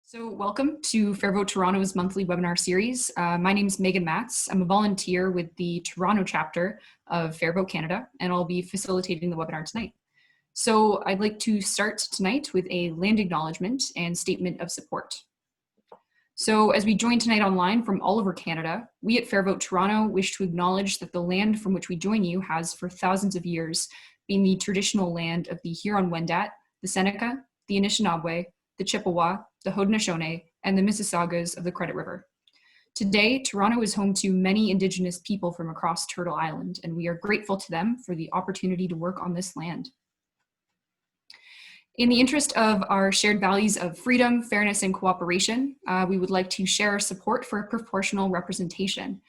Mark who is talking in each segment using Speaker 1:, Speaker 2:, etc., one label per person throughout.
Speaker 1: So welcome to Fairvote Toronto's monthly webinar series. My name is Megan Matz. I'm a volunteer with the Toronto chapter of Fairvote Canada, and I'll be facilitating the webinar tonight. So I'd like to start tonight with a land acknowledgement and statement of support. So as we join tonight online from all over Canada, we at Fairvote Toronto wish to acknowledge that the land from which we join you has for thousands of years been the traditional land of the Huron-Wendat, the Seneca, the Anishinaabe, the Chippewa, the Haudenosaunee, and the Mississaugas of the Credit River. Today, Toronto is home to many Indigenous people from across Turtle Island, and we are grateful to them for the opportunity to work on this land. In the interest of our shared values of freedom, fairness, and cooperation, we would like to share our support for proportional representation.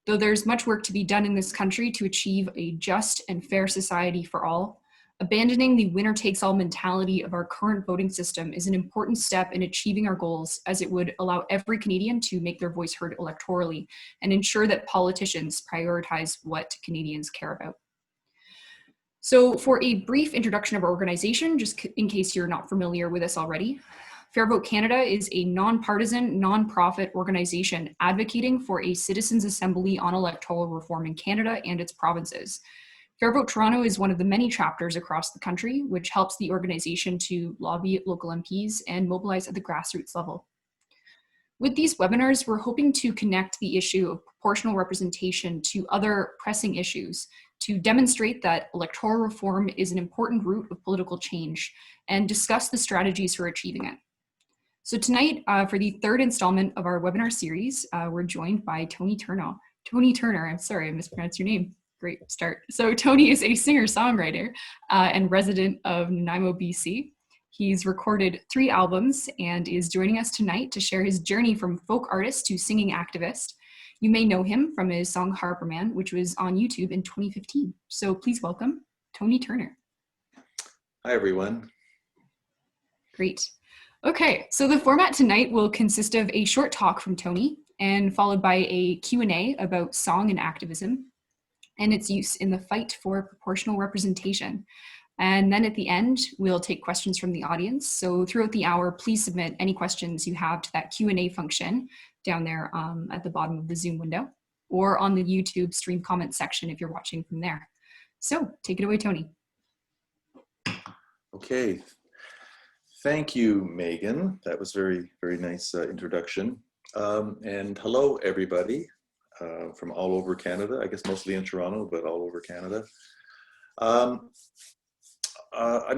Speaker 1: Though there's much work to be done in this country to achieve a just and fair society for all, abandoning the winner-takes-all mentality of our current voting system is an important step in achieving our goals, as it would allow every Canadian to make their voice heard electorally and ensure that politicians prioritize what Canadians care about. So for a brief introduction of our organization, just in case you're not familiar with us already, Fairvote Canada is a nonpartisan, nonprofit organization advocating for a citizens' assembly on electoral reform in Canada and its provinces. Fairvote Toronto is one of the many chapters across the country, which helps the organization to lobby local MPs and mobilize at the grassroots level. With these webinars, we're hoping to connect the issue of proportional representation to other pressing issues to demonstrate that electoral reform is an important route of political change and discuss the strategies for achieving it. So tonight, for the third installment of our webinar series, we're joined by Tony Turner. I'm sorry, I mispronounced your name. Great start. So Tony is a singer-songwriter and resident of Nanaimo, BC. He's recorded 3 albums and is joining us tonight to share his journey from folk artist to singing activist. You may know him from his song Harper Man, which was on YouTube in 2015. So please welcome Tony Turner.
Speaker 2: Hi, everyone.
Speaker 1: Great. Okay, so the format tonight will consist of a short talk from Tony and followed by a Q&A about song and activism and its use in the fight for proportional representation. And then at the end, we'll take questions from the audience. So throughout the hour, please submit any questions you have to that Q&A function down there at the bottom of the Zoom window or on the YouTube stream comment section if you're watching from there. So take it away, Tony.
Speaker 2: Okay. Thank you, Megan. That was very, very nice introduction. And hello, everybody. From all over Canada, I guess mostly in Toronto, but all over Canada. I'm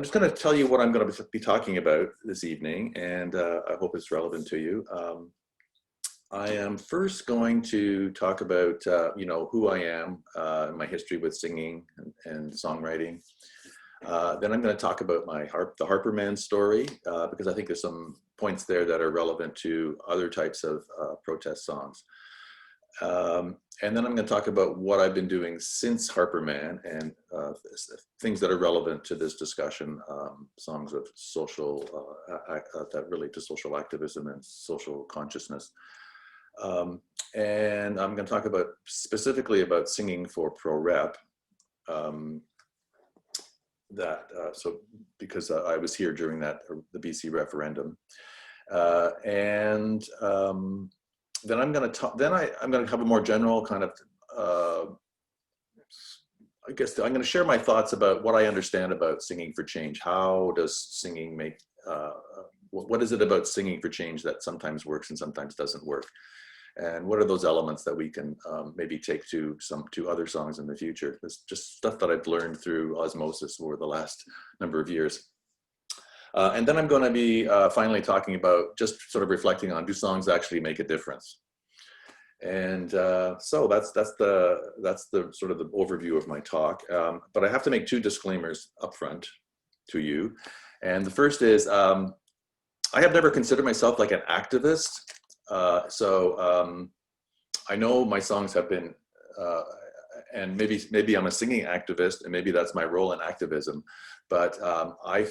Speaker 2: just going to tell you what I'm going to be talking about this evening, and I hope it's relevant to you. I am first going to talk about, who I am, my history with singing and songwriting. Then I'm going to talk about the Harper Man story, because I think there's some points there that are relevant to other types of protest songs. And then I'm going to talk about what I've been doing since Harper Man and things that are relevant to this discussion, songs of social, that relate to social activism and social consciousness. And I'm going to talk about specifically about singing for pro-rep, because I was here during the BC referendum. Then I'm going to have a more general kind of, I guess I'm going to share my thoughts about what I understand about singing for change. How does singing make, what is it about singing for change that sometimes works and sometimes doesn't work? And what are those elements that we can maybe take to other songs in the future? It's just stuff that I've learned through osmosis over the last number of years. And then I'm going to be finally talking about just sort of reflecting on, do songs actually make a difference? And so that's the sort of the overview of my talk. But I have to make 2 disclaimers up front to you. And the first is, I have never considered myself like an activist. I know my songs have been, and maybe I'm a singing activist, and maybe that's my role in activism. But I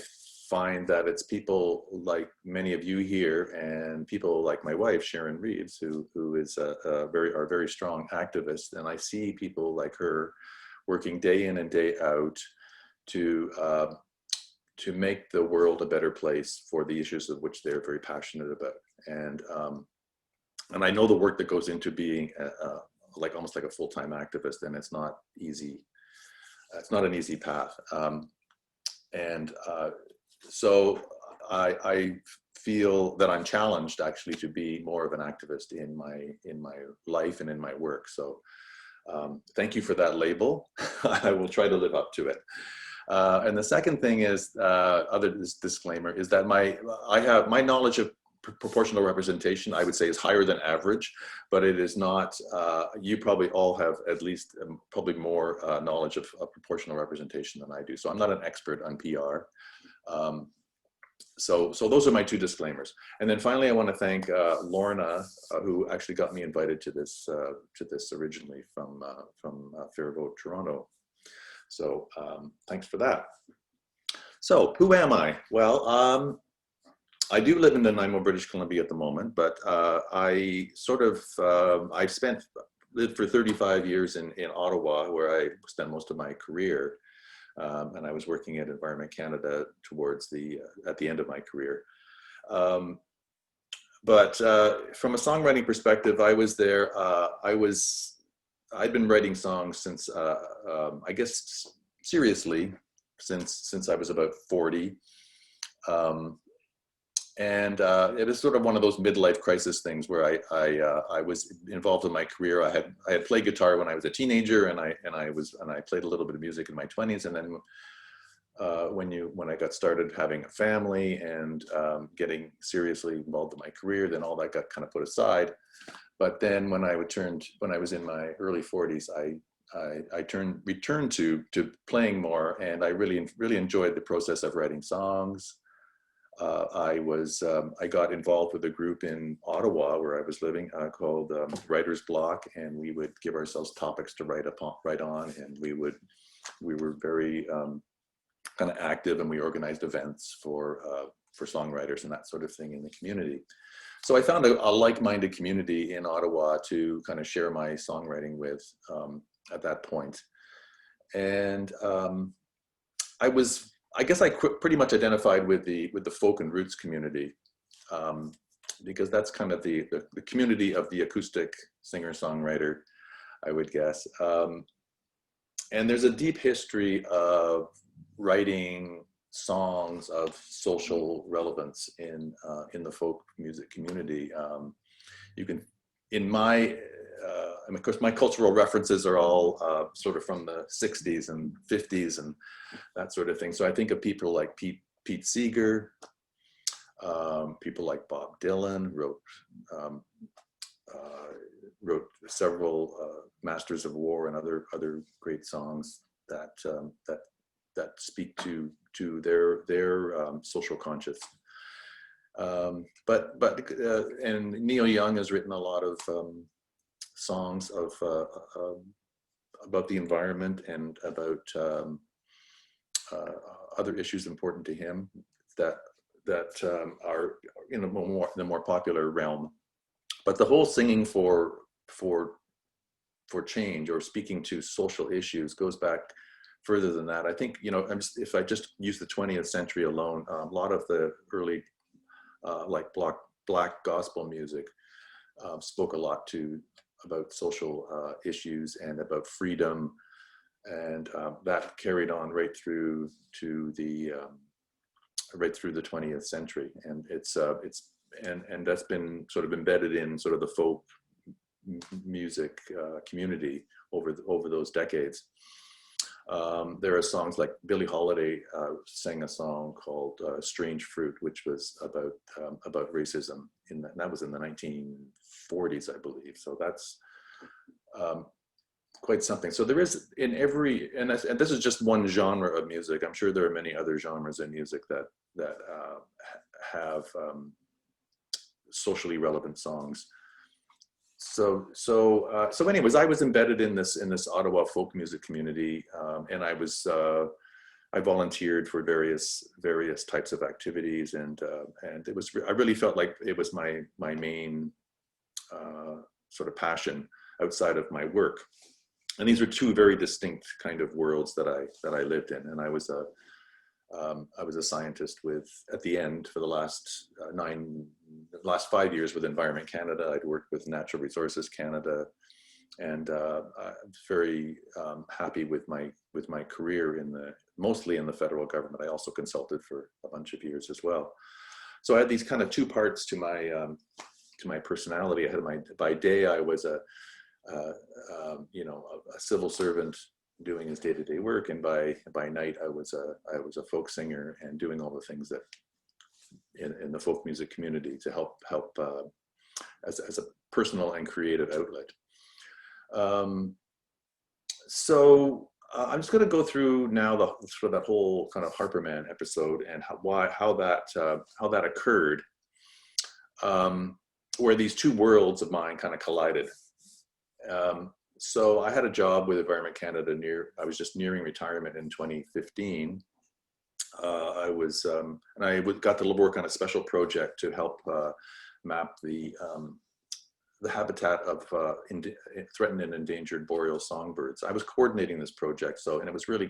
Speaker 2: find that it's people like many of you here and people like my wife, Sharon Reeves, who is are very strong activist. And I see people like her working day in and day out to make the world a better place for the issues of which they're very passionate about. And I know the work that goes into being like almost like a full-time activist, and it's not easy. It's not an easy path. So I feel that I'm challenged actually to be more of an activist in my life and in my work. So thank you for that label. I will try to live up to it. And the second thing is, this disclaimer, is that my knowledge of proportional representation, I would say, is higher than average, but it is not, you probably all have at least probably more knowledge of proportional representation than I do. So I'm not an expert on PR. So those are my two disclaimers. And then finally, I want to thank Lorna, who actually got me invited to this originally from Faribault, Toronto. So thanks for that. So who am I? Well, I do live in Nanaimo, British Columbia at the moment, but I lived for 35 years in Ottawa, where I spent most of my career. And I was working at Environment Canada at the end of my career. But from a songwriting perspective, I was there. I'd been writing songs since, I guess, seriously, since I was about 40. And it is sort of one of those midlife crisis things where I was involved in my career. I had played guitar when I was a teenager, and I played a little bit of music in my 20s. And then when I got started having a family and getting seriously involved in my career, then all that got kind of put aside. But then when I was in my early 40s, I returned to playing more, and I really enjoyed the process of writing songs. I got involved with a group in Ottawa where I was living called Writer's Block, and we would give ourselves topics to write on, and we were very kind of active, and we organized events for songwriters and that sort of thing in the community. So I found a like-minded community in Ottawa to kind of share my songwriting with at that point. And I guess I pretty much identified with the folk and roots community, because that's kind of the community of the acoustic singer-songwriter, I would guess. And there's a deep history of writing songs of social relevance in the folk music community. You can, and of course, my cultural references are all sort of from the 60s and 50s and that sort of thing. So I think of people like Pete Seeger, people like Bob Dylan, wrote several Masters of War and other great songs that speak to their social conscience. And Neil Young has written a lot of songs about the environment and about other issues important to him that are in the more popular realm. But the whole singing for change or speaking to social issues goes back further than that. I think, if I just use the 20th century alone, a lot of the early like black gospel music spoke a lot about social issues and about freedom, and that carried on right through the 20th century, and and that's been sort of embedded in sort of the folk music community over those decades. There are songs like Billie Holiday sang a song called "Strange Fruit," which was about racism. That was in the 1940s, I believe. So that's quite something. So there is in every, and this is just one genre of music. I'm sure there are many other genres in music that have socially relevant songs. So anyways, I was embedded in this Ottawa folk music community, and I volunteered for various types of activities, and I really felt like it was my main sort of passion outside of my work. And these are two very distinct kind of worlds that I lived in, and I was I was a scientist at the end for the last 5 years with Environment Canada. I'd worked with Natural Resources Canada, and I'm very happy with my career mostly in the federal government. I also consulted for a bunch of years as well. So I had these kind of two parts to my personality. By day I was a civil servant doing his day-to-day work, and by night I was a folk singer and doing all the things that in the folk music community to help as a personal and creative outlet. So I'm just going to go through now that whole kind of Harper Man episode and how that occurred, where these two worlds of mine kind of collided. So I had a job with Environment Canada I was just nearing retirement in 2015. And I got to work on a special project to help map the habitat of threatened and endangered boreal songbirds. I was coordinating this project, and it was really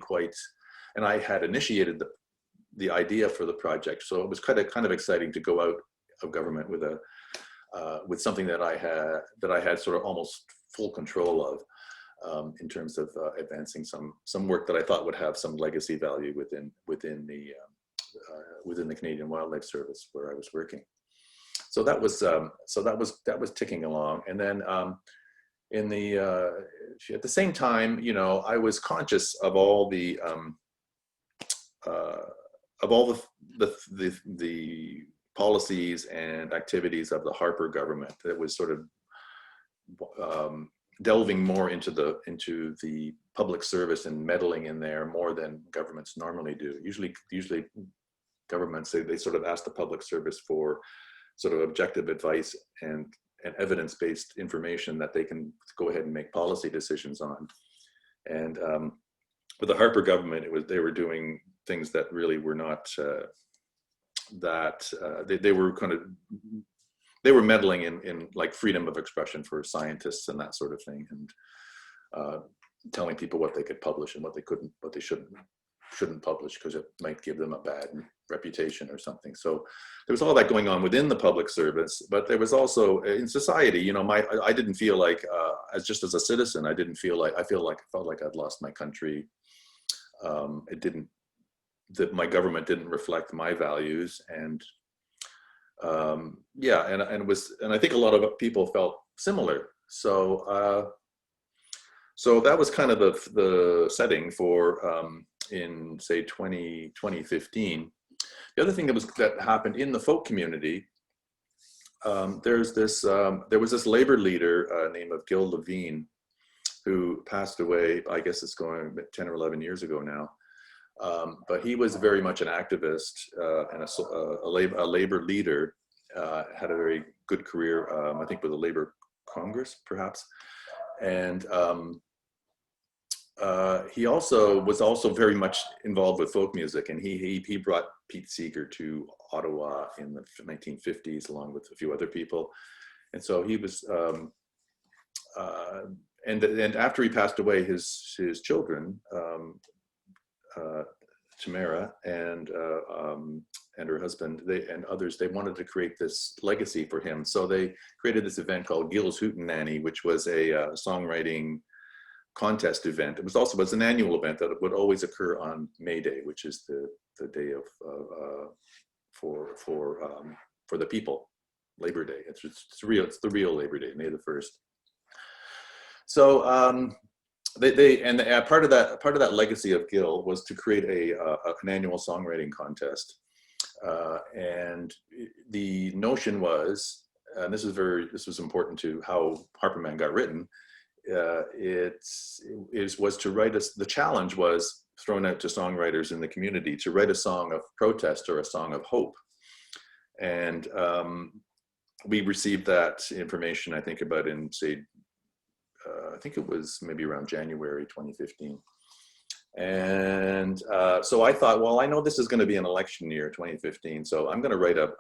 Speaker 2: and I had initiated the idea for the project, so it was kind of exciting to go out of government with something that I had sort of almost full control of, in terms of advancing some work that I thought would have some legacy value within the Canadian Wildlife Service where I was working. So that was ticking along, and then at the same time, I was conscious of all the policies and activities of the Harper government that was sort of delving more into the public service and meddling in there more than governments normally do. Usually governments, they sort of ask the public service for sort of objective advice and evidence-based information that they can go ahead and make policy decisions on. And with the Harper government, they were doing things that really were not they were meddling in like freedom of expression for scientists and that sort of thing, and telling people what they could publish and what they shouldn't publish because it might give them a bad reputation or something. So there was all that going on within the public service, but there was also in society. I didn't feel like, as a citizen, I felt like I'd lost my country. My government didn't reflect my values, and I think a lot of people felt similar. So that was kind of the setting for in say 2015. The other thing that happened in the folk community, there was this labor leader named Gil Levine, who passed away. I guess it's going 10 or 11 years ago now. But he was very much an activist and a labor leader. Had a very good career, I think, with the Labor Congress, perhaps. And he was also very much involved with folk music, and he brought Pete Seeger to Ottawa in the 1950s, along with a few other people. And so he was, and after he passed away, his children, Tamara and her husband, and others, they wanted to create this legacy for him. So they created this event called Gil's Hootenanny, which was a songwriting contest event. It was an annual event that would always occur on May Day, which is the day of for the people, Labor Day. It's the real Labor Day, May the 1st. So part of that legacy of Gil was to create an annual songwriting contest, and the notion was, and this was important to how Harper Man got written. The challenge was thrown out to songwriters in the community to write a song of protest or a song of hope, and we received that information, I think, about in I think it was maybe around January 2015. And so I thought, well, I know this is going to be an election year, 2015, so I'm going to write a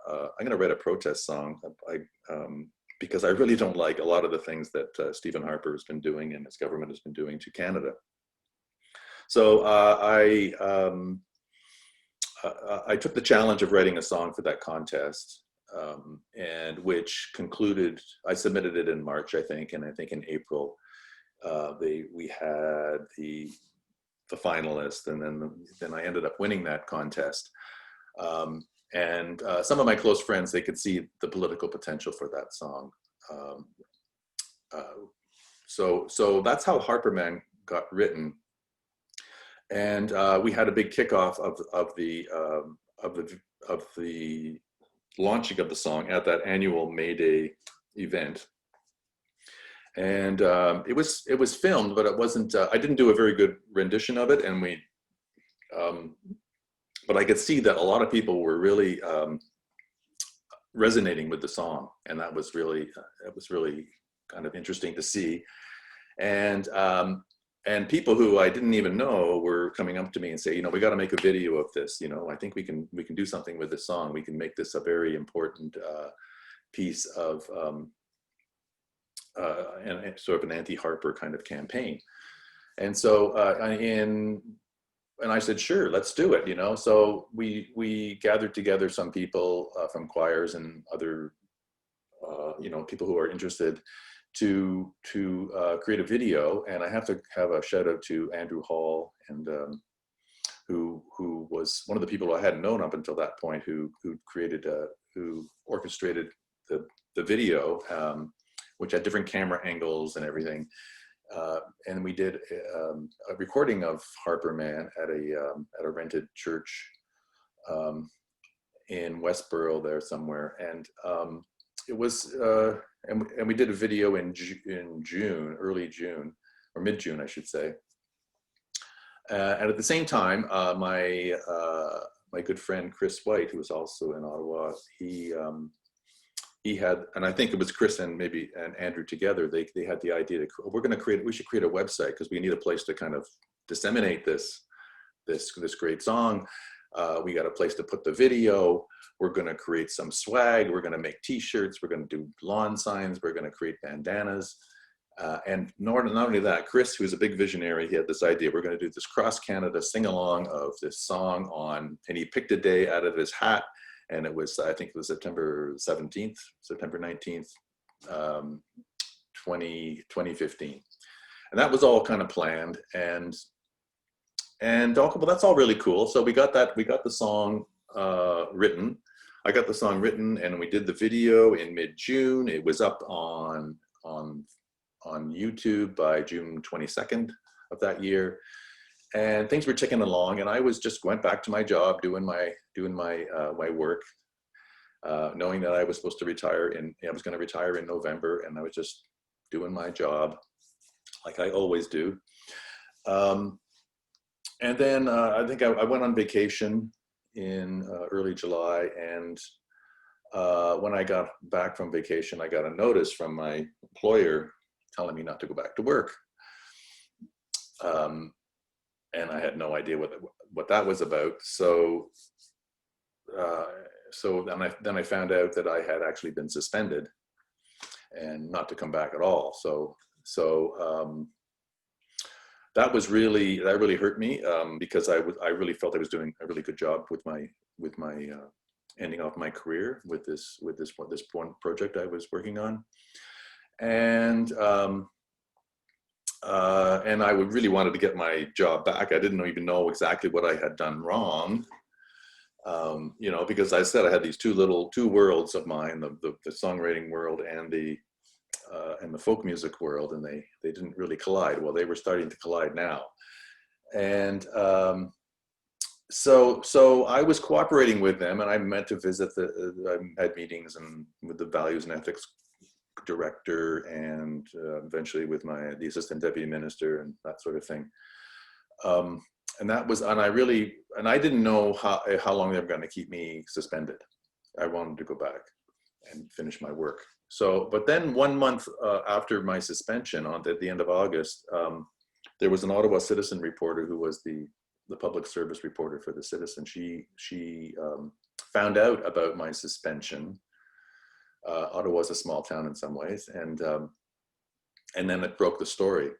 Speaker 2: protest song, because I really don't like a lot of the things that Stephen Harper has been doing and his government has been doing to Canada. So I took the challenge of writing a song for that contest, and which concluded, I submitted it in March, I think, and I think in April, we had the finalist, and then I ended up winning that contest. And some of my close friends, they could see the political potential for that song. So that's how Harper Man got written. And we had a big kickoff of the launching of the song at that annual May Day event. And it was filmed, but it wasn't. I didn't do a very good rendition of it, and but I could see that a lot of people were really resonating with the song, and that was really kind of interesting to see. And people who I didn't even know were coming up to me and say, we got to make a video of this. I think we can do something with this song. We can make this a very important piece of and sort of an anti-Harper kind of campaign. And so and I said, sure, let's do it. So we gathered together some people from choirs and other people who are interested to create a video. And I have to have a shout out to Andrew Hall, and who was one of the people I hadn't known up until that point, who orchestrated the video, which had different camera angles and everything. And we did a recording of Harper Man at a rented church in Westboro there somewhere. And it was, and we did a video in June, early June, or mid-June, I should say. And at the same time, my good friend Chris White, who was also in Ottawa, he had, and I think it was Chris and Andrew together, they had the idea we should create a website, because we need a place to kind of disseminate this great song. We got a place to put the video. We're going to create some swag. We're going to make t-shirts. We're going to do lawn signs. We're going to create bandanas. And not only that, Chris, who's a big visionary, he had this idea. We're going to do this cross-Canada sing-along of this song and he picked a day out of his hat. And it was, I think it was September 17th, September 19th, 2015. And that was all kind of planned. And well, that's all really cool. So we got the song written. I got the song written, and we did the video in mid-June. It was up on YouTube by June 22nd of that year. And things were ticking along, and I went back to my job, doing my work, knowing that I was supposed to retire I was going to retire in November, and I was just doing my job like I always do. And then I think I went on vacation in early July, and when I got back from vacation, I got a notice from my employer telling me not to go back to work. And I had no idea what that was about. So then I found out that I had actually been suspended and not to come back at all. So that really hurt me, because I really felt I was doing a really good job with my ending off my career with this one project I was working on. And I really wanted to get my job back. I didn't even know exactly what I had done wrong, because I said I had these two worlds of mine, the songwriting world and the folk music world, and they didn't really collide. Well, they were starting to collide now. And so I was cooperating with them, and I meant to visit I had meetings and with the values and ethics director, and eventually with the assistant deputy minister and that sort of thing. And I didn't know how long they were going to keep me suspended. I wanted to go back and finish my work. So, but then 1 month after my suspension, at the end of August, there was an Ottawa Citizen reporter who was the public service reporter for the Citizen. She found out about my suspension. Ottawa is a small town in some ways, and then it broke the story.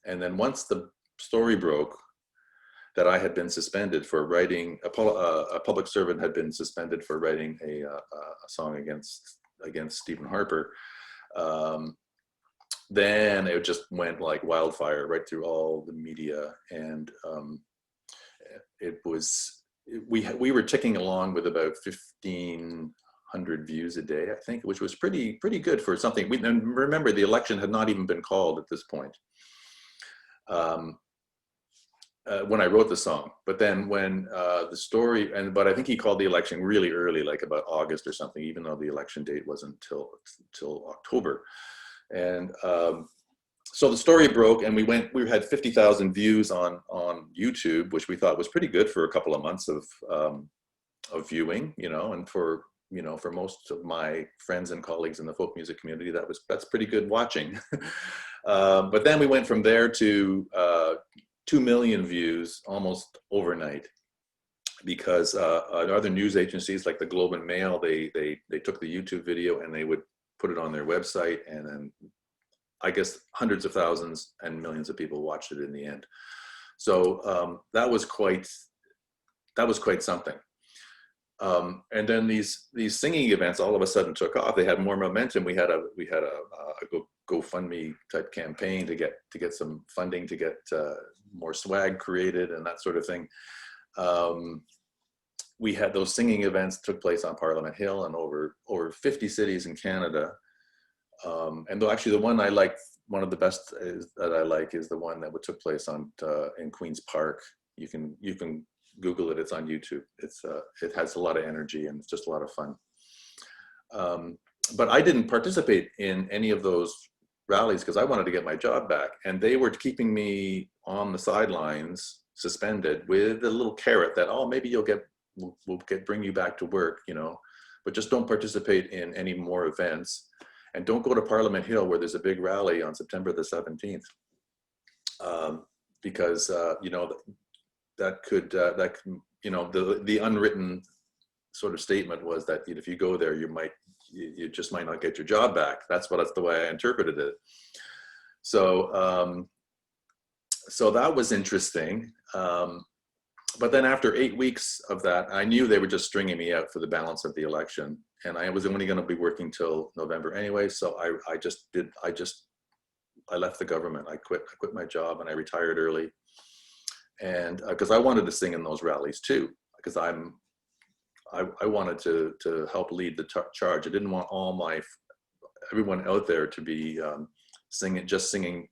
Speaker 2: And then once the story broke, that I had been suspended for writing, a public servant had been suspended for writing a song against Stephen Harper. Then it just went like wildfire right through all the media, and it was, we were ticking along with about 1,500 views a day, I think, which was pretty good for something. And remember, the election had not even been called at this point when I wrote the song. But then when the story, but I think he called the election really early, like about August or something, even though the election date wasn't till October. And so the story broke, and we had 50,000 views on YouTube, which we thought was pretty good for a couple of months of viewing, you know, and for most of my friends and colleagues in the folk music community, that's pretty good watching. But then we went from there to 2 million views almost overnight, because other news agencies like the Globe and Mail, they took the YouTube video and they would put it on their website, and then I guess hundreds of thousands and millions of people watched it in the end. So that was quite something. And then these singing events all of a sudden took off. They had more momentum. We had a GoFundMe type campaign to get some funding to get more swag created and that sort of thing. We had those singing events took place on Parliament Hill and over 50 cities in Canada. And though actually the one I like, one of the best that I like is the one that took place in Queen's Park. You can Google it. It's on YouTube. It has a lot of energy and it's just a lot of fun. But I didn't participate in any of those rallies because I wanted to get my job back, and they were keeping me on the sidelines, suspended, with a little carrot that, oh, maybe we'll bring you back to work, you know, but just don't participate in any more events, and don't go to Parliament Hill where there's a big rally on September the 17th, because you know, that could you know, the unwritten sort of statement was that if you go there, you just might not get your job back. That's the way I interpreted it. So so that was interesting. But then after 8 weeks of that, I knew they were just stringing me out for the balance of the election, and I was only going to be working till November anyway. So I left the government. I quit my job and I retired early, and because I wanted to sing in those rallies too, because I wanted to help lead the charge. I didn't want everyone out there to be singing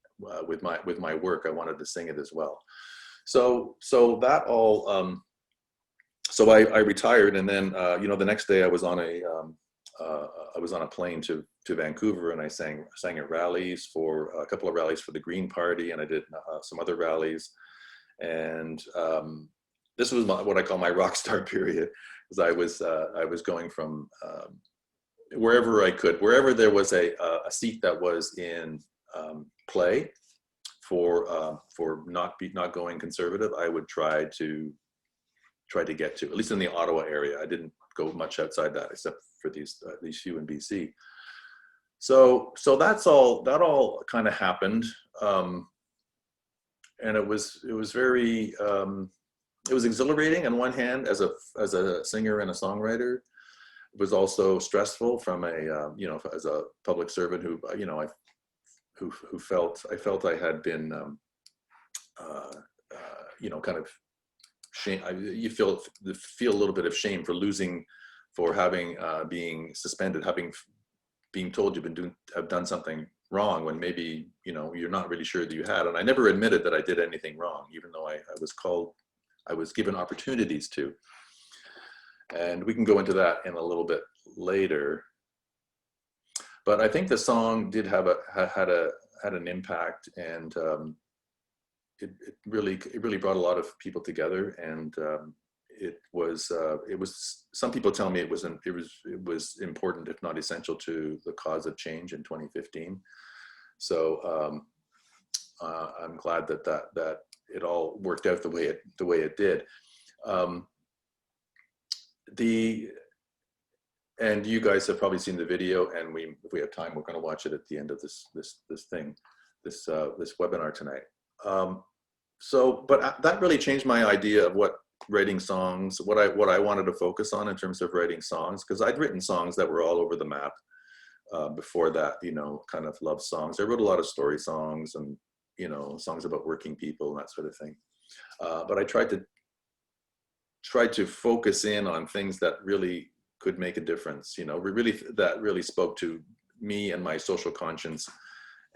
Speaker 2: with my work. I wanted to sing it as well. So that all. So I retired, and then you know, the next day I was on a plane to Vancouver, and I sang at rallies, for a couple of rallies for the Green Party, and I did some other rallies, and this was what I call my rock star period, because I was going from wherever I could, wherever there was a seat that was in play for not going conservative, I would try to get to, at least in the Ottawa area. I didn't go much outside that, except for these few in BC. So that all kind of happened, and it was very it was exhilarating on one hand as a singer and a songwriter. It was also stressful from you know, as a public servant who, you know, I felt I had been you know, kind of shame. You feel a little bit of shame for having being suspended, being told have done something wrong, when maybe, you know, you're not really sure that you had. And I never admitted that I did anything wrong, even though I was given opportunities to. And we can go into that in a little bit later. But I think the song did had an impact, and it really brought a lot of people together, and it was some people tell me it was important, if not essential, to the cause of change in 2015. So I'm glad that it all worked out the way it did. And you guys have probably seen the video, and if we have time, we're going to watch it at the end of this webinar tonight. But that really changed my idea of what writing songs, what I wanted to focus on in terms of writing songs, because I'd written songs that were all over the map before that, you know, kind of love songs. I wrote a lot of story songs and, you know, songs about working people and that sort of thing. But I tried to focus in on things that really could make a difference, you know, that really spoke to me and my social conscience,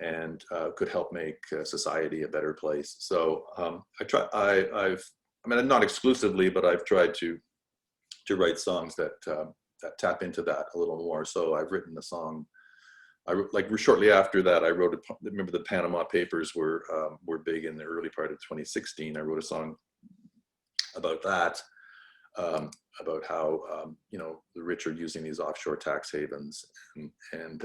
Speaker 2: and could help make society a better place. So I mean, not exclusively, but I've tried to write songs that that tap into that a little more. So I've written a song. Like shortly after that, I wrote. Remember, the Panama Papers were big in the early part of 2016. I wrote a song about that, about how you know, the rich are using these offshore tax havens, and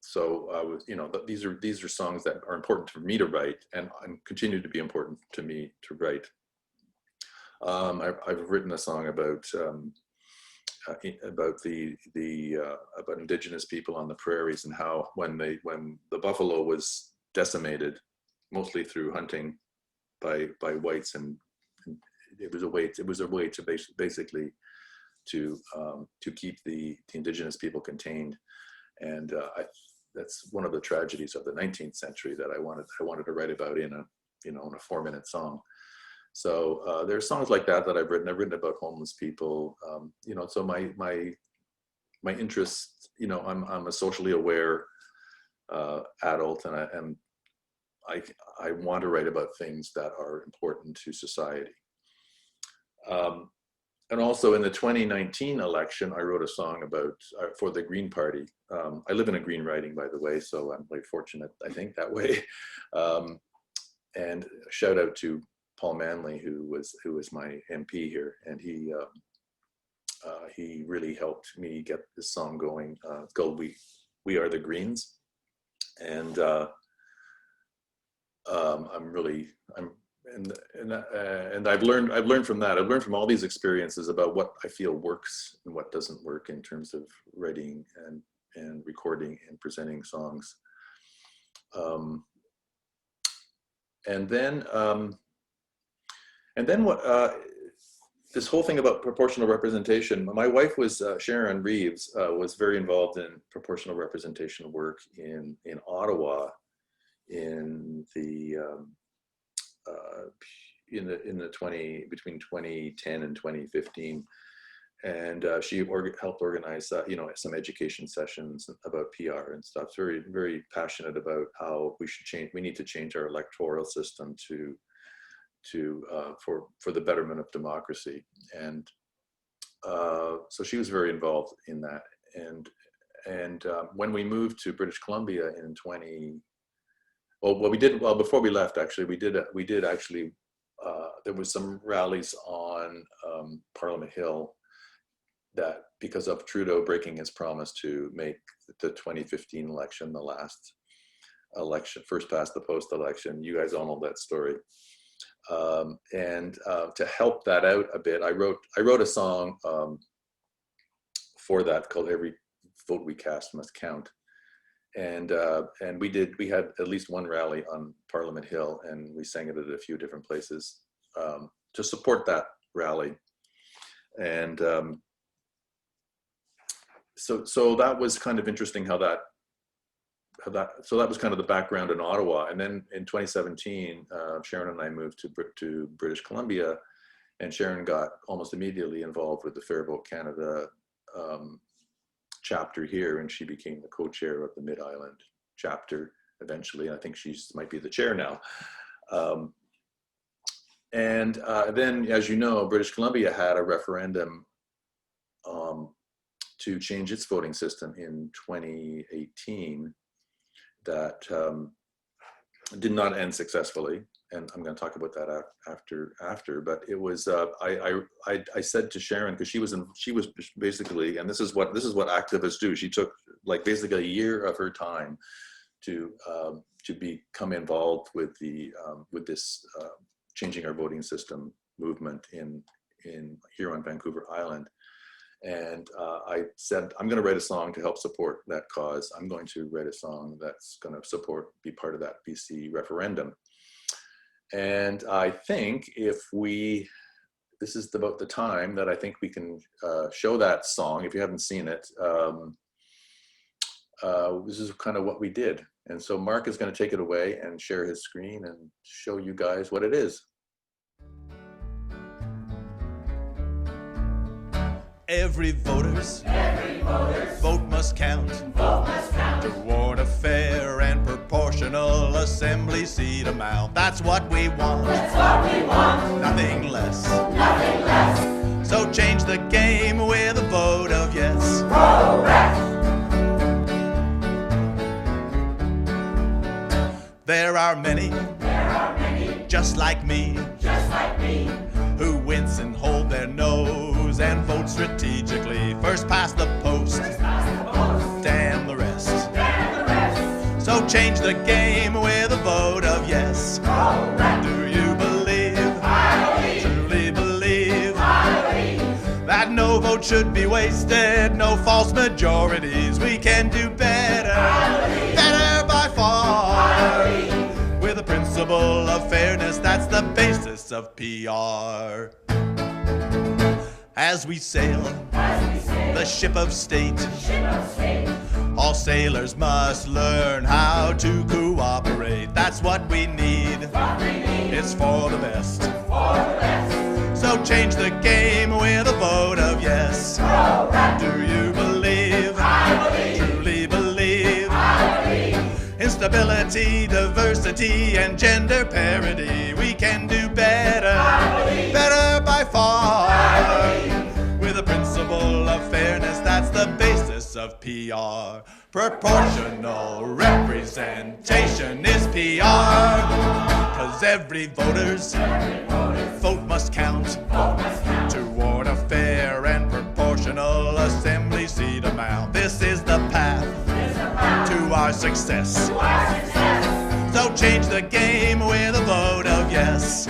Speaker 2: so I was, you know, these are songs that are important for me to write, and continue to be important to me to write. I've written a song about about indigenous people on the prairies, and how when the buffalo was decimated, mostly through hunting by whites, and it was a way to basically to keep the indigenous people contained, and that's one of the tragedies of the 19th century that I wanted to write about in a, you know, in a 4-minute song. So there's songs like that I've written. I've written about homeless people. You know, so my interest, you know, I'm a socially aware adult, and I want to write about things that are important to society. And also in the 2019 election, I wrote a song about for the Green Party. I live in a green riding, by the way, so I'm very fortunate, I think, that way. And shout out to Paul Manley, who was my MP here, and he really helped me get this song going. It's called "We Are the Greens," and and I've learned from that. I've learned from all these experiences about what I feel works and what doesn't work in terms of writing and recording and presenting songs. And then what? This whole thing about proportional representation. My wife was Sharon Reeves, was very involved in proportional representation work in Ottawa in the between 2010 and 2015, and she helped organize you know, some education sessions about PR and stuff. Very, very passionate about how we need to change our electoral system for the betterment of democracy, and so she was very involved in that. And when we moved to British Columbia in before we left, actually, we did actually, there was some rallies on Parliament Hill, that because of Trudeau breaking his promise to make the 2015 election the last election, first past the post election. You guys all know that story. And to help that out a bit, I wrote a song for that called "Every Vote We Cast Must Count." And we had at least one rally on Parliament Hill, and we sang it at a few different places to support that rally. And so that was kind of interesting so that was kind of the background in Ottawa. And then in 2017, Sharon and I moved to British Columbia, and Sharon got almost immediately involved with the Fair Vote Canada chapter here, and she became the co-chair of the Mid-Island chapter eventually. I think she might be the chair now. And then, as you know, British Columbia had a referendum to change its voting system in 2018 that did not end successfully. And I'm going to talk about that after. But it was I said to Sharon, because she was basically, and this is what activists do. She took like basically a year of her time to become involved with this changing our voting system movement in here on Vancouver Island. And I said, I'm going to write a song to help support that cause. I'm going to write a song that's going to be part of that BC referendum. And I think this is about the time that I think we can show that song. If you haven't seen it, this is kind of what we did. And so Mark is going to take it away and share his screen and show you guys what it is.
Speaker 3: Every voter's vote must count toward a fair and proportional assembly seat amount. That's what we want. Nothing less. So change the game with a vote of yes. Correct. There are many, just like me, who wince and hold their nose and vote strategically. First past the post, damn the rest. So change the game with a vote of yes. Do you believe, truly believe, that no vote should be wasted, no false majorities? We can do better, better by far. With a principle of fairness, that's the basis of PR. As we sail the ship of state, all sailors must learn how to cooperate. That's what we need. It's for the best. So change the game with a vote of yes. Do you believe? Truly believe? Instability, diversity, and gender parity. We can do better, better by far. With a principle of fairness, that's the basis of PR. Proportional representation is PR. 'Cause every voter's vote must count toward a fair and proportional assembly seat amount. This is the path to our success. So change the game with a vote of yes.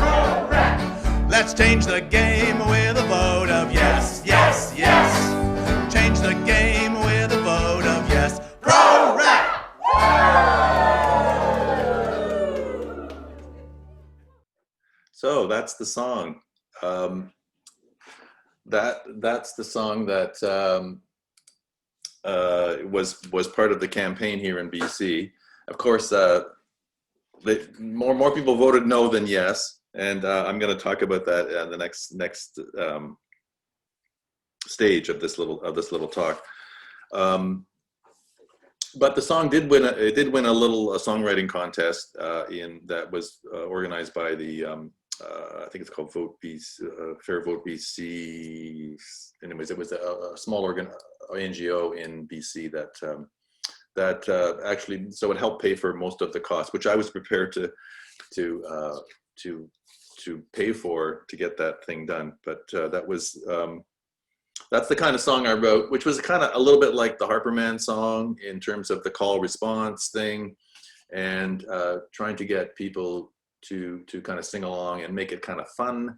Speaker 3: Let's change the game with a vote of yes, yes, yes. Change the game with a vote of yes. Pro-rap!
Speaker 2: So that's the song. That's the song that was part of the campaign here in BC. Of course, more people voted no than yes, and I'm going to talk about that in the next stage of this little talk. But the song did win. It did win a songwriting contest that was organized by the I think it's called Vote BC, Fair Vote BC. Anyways, it was a small NGO in BC that actually, so it helped pay for most of the cost, which I was prepared to pay for to get that thing done. But that's the kind of song I wrote, which was kind of a little bit like the Harper Man song in terms of the call response thing, and trying to get people to kind of sing along and make it kind of fun,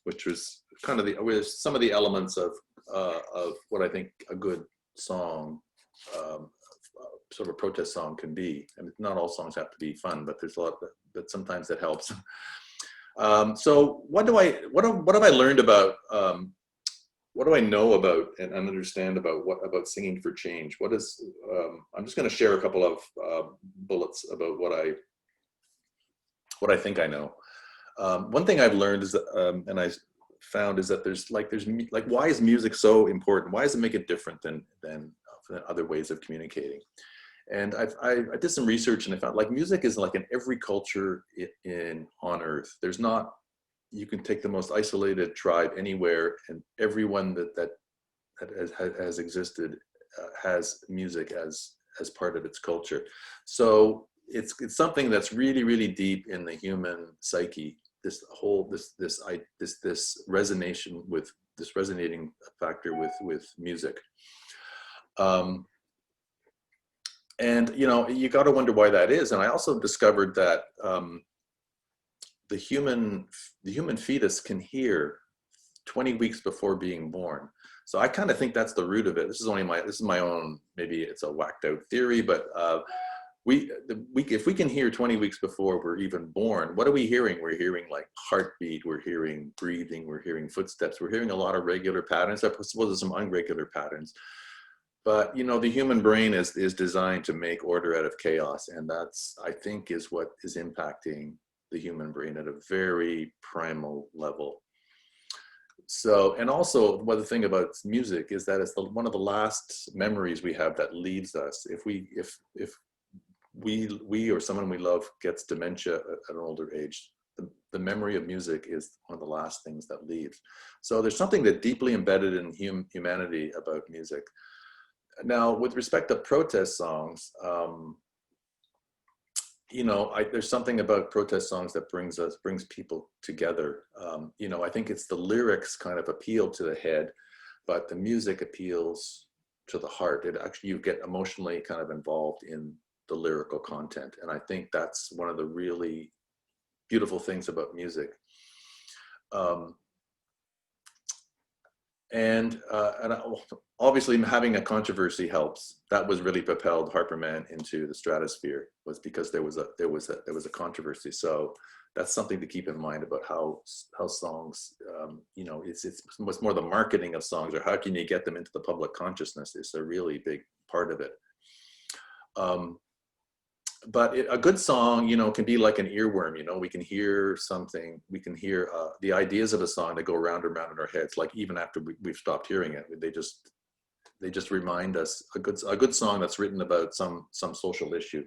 Speaker 2: which was kind of some of the elements of what I think a good song, sort of a protest song, can be. I mean, not all songs have to be fun, but there's a lot that sometimes that helps. So what have I learned about? What do I know about and understand about singing for change? What is? I'm just going to share a couple of bullets about what I think I know. One thing I've learned is that, and I found, is that there's why is music so important? Why does it make it different than other ways of communicating? And I did some research, and I found music is like in every culture on earth. There's not, you can take the most isolated tribe anywhere, and everyone that has existed has music as part of its culture. So it's something that's really, really deep in the human psyche. This resonating factor with music. And you got to wonder why that is. And I also discovered that the human fetus can hear 20 weeks before being born. So I kind of think that's the root of it. This is my own, maybe it's a whacked out theory, but if we can hear 20 weeks before we're even born, what are we hearing? We're hearing like heartbeat, we're hearing breathing, we're hearing footsteps, we're hearing a lot of regular patterns. I suppose there's some unregular patterns. But you know, the human brain is designed to make order out of chaos, and that's, I think, is what is impacting the human brain at a very primal level. So, and also, one the thing about music is that it's one of the last memories we have that leaves us. If we or someone we love gets dementia at an older age, the memory of music is one of the last things that leaves. So there's something that deeply embedded in humanity about music. Now, with respect to protest songs, you know, there's something about protest songs that brings people together. You know, I think it's the lyrics kind of appeal to the head, but the music appeals to the heart. It actually, you get emotionally kind of involved in the lyrical content. And I think that's one of the really beautiful things about music. And obviously having a controversy helps. That was really propelled Harper Man into the stratosphere, was because there was a controversy. So that's something to keep in mind about how songs, you know, it's more the marketing of songs, or how can you get them into the public consciousness is a really big part of it. But a good song, you know, can be like an earworm. You know, we can hear something, we can hear the ideas of a song that go round and round in our heads, like even after we've stopped hearing it. They just remind us. A good song that's written about some social issue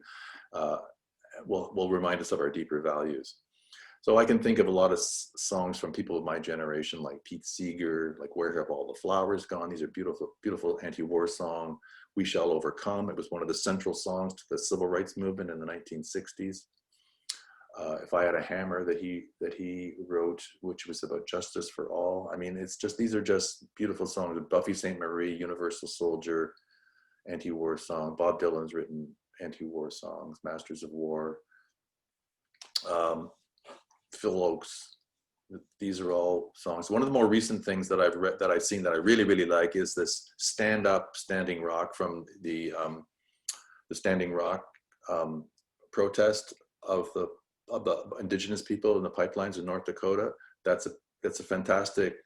Speaker 2: will remind us of our deeper values. So I can think of a lot of songs from people of my generation, like Pete Seeger, like "Where Have All the Flowers Gone?" These are beautiful, beautiful anti-war song. "We Shall Overcome." It was one of the central songs to the civil rights movement in the 1960s. "If I Had a Hammer" that he wrote, which was about justice for all. I mean, it's just, these are just beautiful songs. Buffy St. Marie, "Universal Soldier," anti-war song. Bob Dylan's written anti-war songs, "Masters of War." Phil Oakes. These are all songs. One of the more recent things that I've seen that I really, really like is this Standing Rock from the Standing Rock protest of the indigenous people in the pipelines in North Dakota. That's a fantastic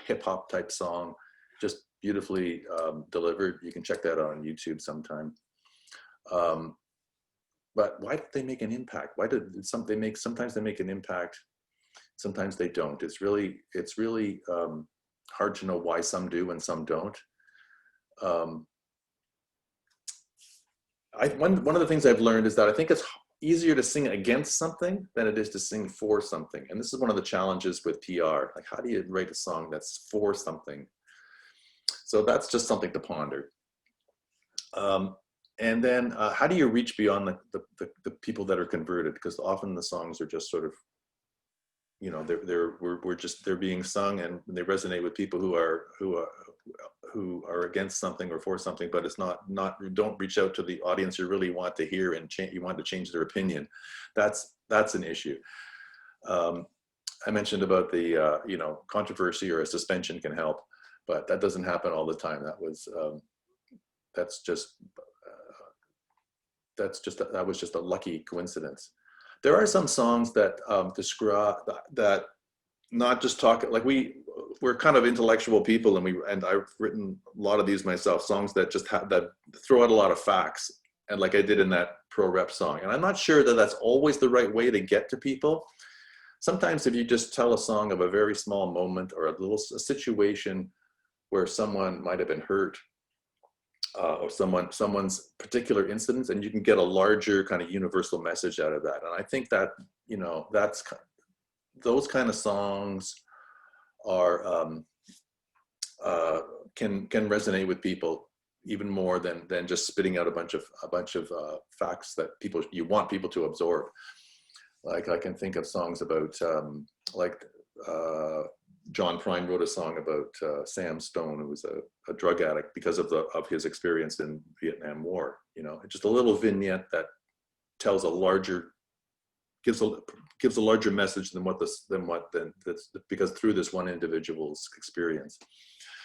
Speaker 2: hip hop type song, just beautifully delivered. You can check that out on YouTube sometime. But why did they make an impact? Why did sometimes they make an impact, sometimes they don't. It's really hard to know why some do and some don't. One of the things I've learned is that I think it's easier to sing against something than it is to sing for something. And this is one of the challenges with PR. Like, how do you write a song that's for something? So that's just something to ponder. And then how do you reach beyond the people that are converted? Because often the songs are just sort of, you know, they're being sung and they resonate with people who are against something or for something, but it's not don't reach out to the audience you really want to hear and you want to change their opinion. That's an issue. I mentioned about the you know, controversy or a suspension can help, but that doesn't happen all the time. That was just a lucky coincidence. There are some songs that describe that, not just talk, like we're kind of intellectual people, and I've written a lot of these myself, songs that just that throw out a lot of facts, and like I did in that pro-rep song. And I'm not sure that that's always the right way to get to people. Sometimes if you just tell a song of a very small moment or a situation where someone might have been hurt, or someone's particular incidents, and you can get a larger kind of universal message out of that. And I think that, you know, those kind of songs are can resonate with people even more than just spitting out a bunch of facts that you want people to absorb. Like, I can think of songs about John Prine wrote a song about Sam Stone, who was a drug addict because of his experience in Vietnam War. You know, just a little vignette that tells gives a larger message than because through this one individual's experience.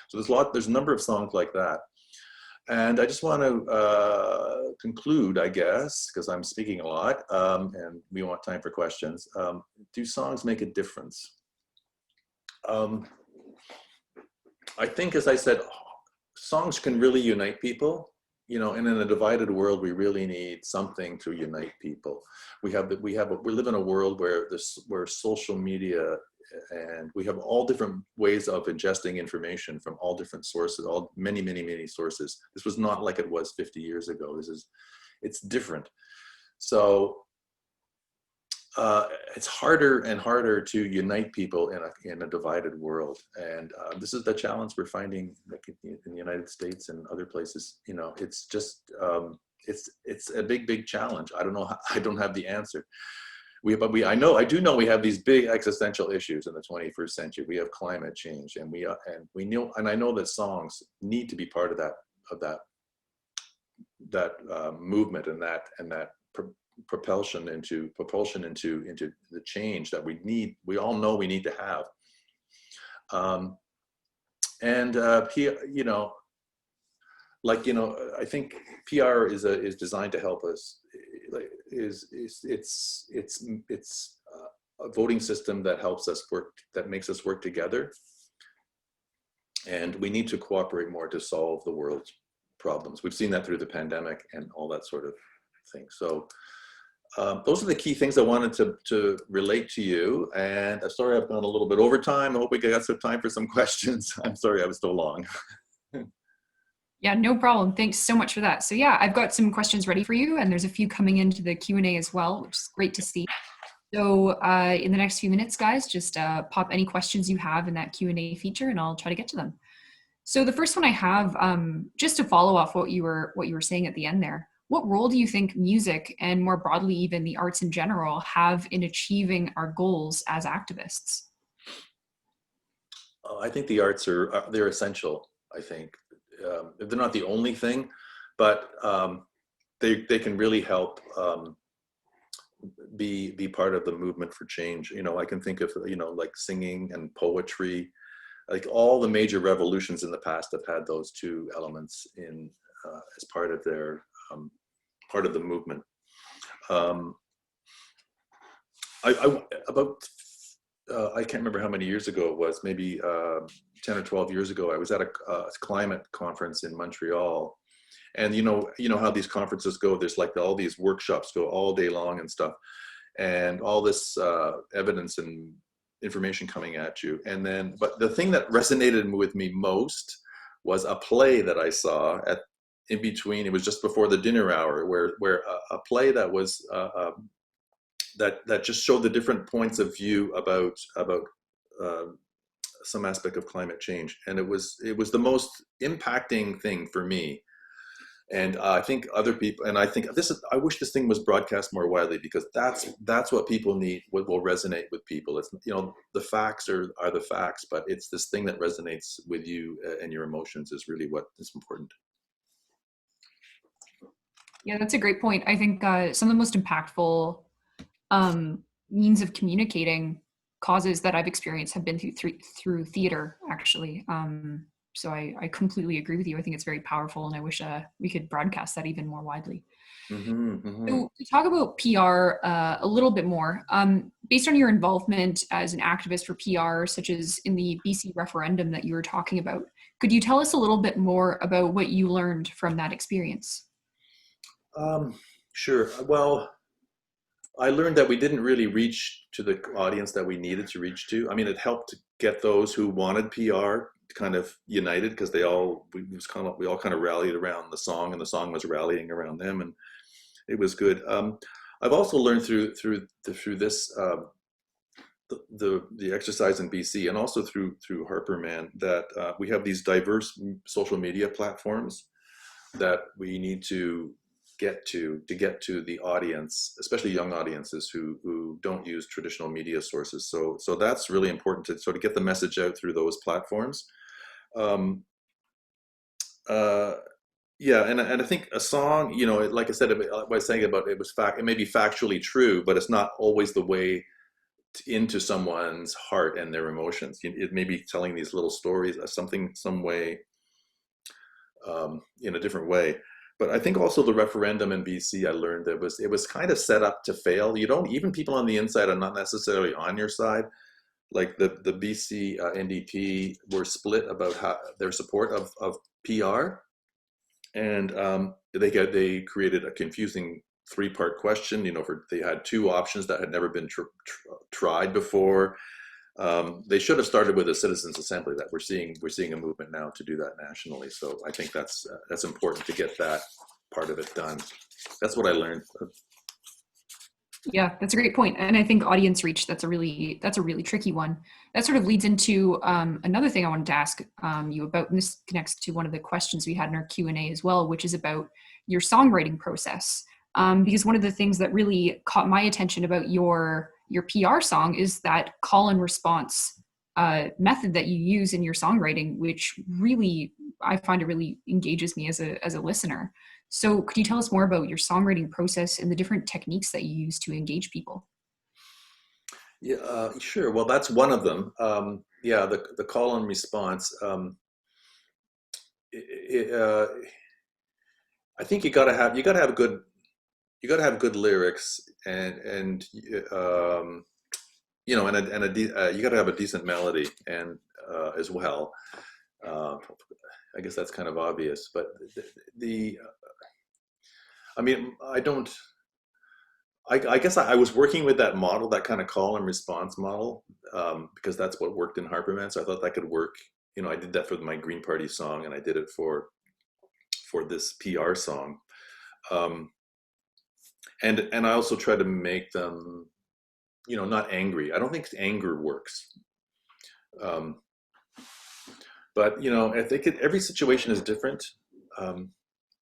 Speaker 2: So there's a number of songs like that. And I just want to conclude, I guess, because I'm speaking a lot, and we want time for questions. Do songs make a difference? I think, as I said, songs can really unite people. You know, and in a divided world, we really need something to unite people. We live in a world where social media, and we have all different ways of ingesting information from all different sources, many sources. This was not like it was 50 years ago. It's different. So it's harder and harder to unite people in a divided world, and this is the challenge we're finding, like in the United States and other places. You know, it's just it's a big challenge. I don't know. I don't have the answer. I do know we have these big existential issues in the 21st century. We have climate change, and I know that songs need to be part of that movement and that propulsion into the change that we all know we need to have. You know, I think PR is designed to help us. It's a voting system that helps us work, that makes us work together, and we need to cooperate more to solve the world's problems. We've seen that through the pandemic and all that sort of thing. So those are the key things I wanted to relate to you. And I'm sorry I've gone a little bit over time. I hope we got some time for some questions. I'm sorry I was so long.
Speaker 1: Yeah, no problem. Thanks so much for that. So yeah, I've got some questions ready for you, and there's a few coming into the Q&A as well, which is great to see. So in the next few minutes, guys, just pop any questions you have in that Q&A feature, and I'll try to get to them. So the first one I have, just to follow off what you were saying at the end there, what role do you think music, and more broadly even the arts in general, have in achieving our goals as activists?
Speaker 2: I think the arts they're essential. I think they're not the only thing, but they can really help be part of the movement for change. You know, I can think of, you know, like singing and poetry, like all the major revolutions in the past have had those two elements in as part of their part of the movement. I can't remember how many years ago it was, maybe 10 or 12 years ago, I was at a climate conference in Montreal. And you know how these conferences go, there's like all these workshops go all day long and stuff, and all this evidence and information coming at you. And then, but the thing that resonated with me most was a play that I saw in between, it was just before the dinner hour, where a play that was that just showed the different points of view about some aspect of climate change, and it was the most impacting thing for me. And I think other people, and I think I wish this thing was broadcast more widely, because that's what people need, what will resonate with people. It's, you know, the facts are the facts, but it's this thing that resonates with you and your emotions is really what is important.
Speaker 1: Yeah, that's a great point. I think some of the most impactful means of communicating causes that I've experienced have been through theater, actually. So I completely agree with you. I think it's very powerful, and I wish we could broadcast that even more widely.
Speaker 2: Mm-hmm, mm-hmm.
Speaker 1: So to talk about PR a little bit more, based on your involvement as an activist for PR, such as in the BC referendum that you were talking about, could you tell us a little bit more about what you learned from that experience?
Speaker 2: Sure. Well, I learned that we didn't really reach to the audience that we needed to reach to. I mean, it helped to get those who wanted PR kind of united, because we all kind of rallied around the song, and the song was rallying around them, and it was good. I've also learned through this the exercise in BC, and also through Harper Man, that we have these diverse social media platforms that we need to get to the audience, especially young audiences who don't use traditional media sources. So that's really important to sort of get the message out through those platforms. Yeah, and I think a song, you know, like I said, what I was saying about it may be factually true, but it's not always the way into someone's heart and their emotions. It may be telling these little stories, some way in a different way. But I think also the referendum in BC, I learned that it was kind of set up to fail. You don't, even people on the inside are not necessarily on your side. Like the BC NDP were split about how their support of PR, and they created a confusing three-part question. You know, they had two options that had never been tried before. They should have started with a citizens' assembly. That we're seeing a movement now to do that nationally. So I think that's important to get that part of it done. That's what I learned.
Speaker 1: Yeah, that's a great point. And I think audience reach, that's a really tricky one. That sort of leads into another thing I wanted to ask you about, and this connects to one of the questions we had in our Q&A as well, which is about your songwriting process. Because one of the things that really caught my attention about your PR song is that call and response method that you use in your songwriting, which really, I find it really engages me as a listener. So could you tell us more about your songwriting process and the different techniques that you use to engage people?
Speaker 2: Yeah, sure. Well, that's one of them. Yeah, the call and response. I think you gotta have good lyrics and you know, you gotta have a decent melody and as well. I guess that's kind of obvious, but I mean, I guess I was working with that model, that kind of call and response model, because that's what worked in Harper Man. So I thought that could work. You know, I did that for my Green Party song, and I did it for this PR song. And I also try to make them, you know, not angry. I don't think anger works. But you know, I think every situation is different.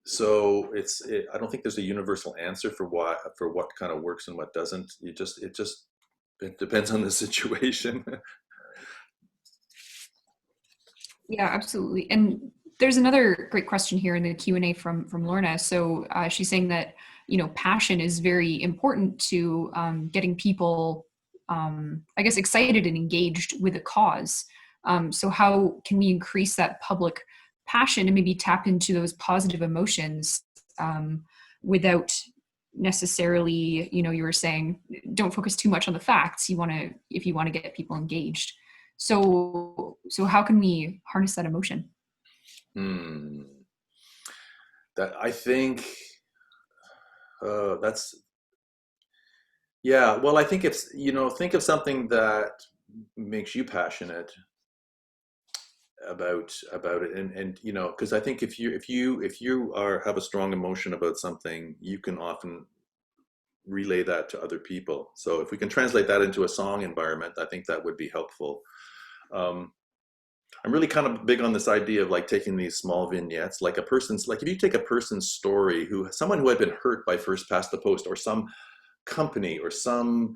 Speaker 2: So I don't think there's a universal answer for what kind of works and what doesn't. It depends on the situation.
Speaker 1: Yeah, absolutely. And there's another great question here in the Q&A from Lorna. So she's saying that, you know, passion is very important to getting people, I guess, excited and engaged with a cause. So how can we increase that public passion and maybe tap into those positive emotions without necessarily, you know, you were saying, don't focus too much on the facts. If you want to get people engaged. So how can we harness that emotion?
Speaker 2: That I think that's, yeah. Well, I think it's, you know, think of something that makes you passionate about it, and you know, because I think if you have a strong emotion about something, you can often relay that to other people. So if we can translate that into a song environment, I think that would be helpful. I'm really kind of big on this idea of like taking these small vignettes, like if you take a person's story, someone who had been hurt by first past the post, or some company or some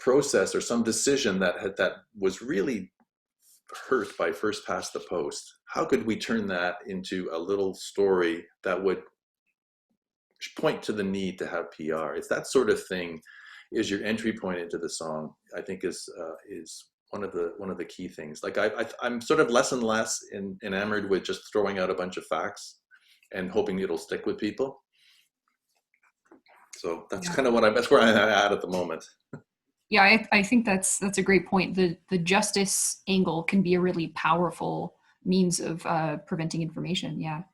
Speaker 2: process or some decision that was really hurt by first past the post. How could we turn that into a little story that would point to the need to have PR? It's that sort of thing is your entry point into the song. I think is one of the key things. Like I'm sort of less and less enamored with just throwing out a bunch of facts and hoping it'll stick with people. So that's kind of that's where I'm at the moment.
Speaker 1: Yeah, I think that's a great point. The justice angle can be a really powerful means of preventing information. Yeah.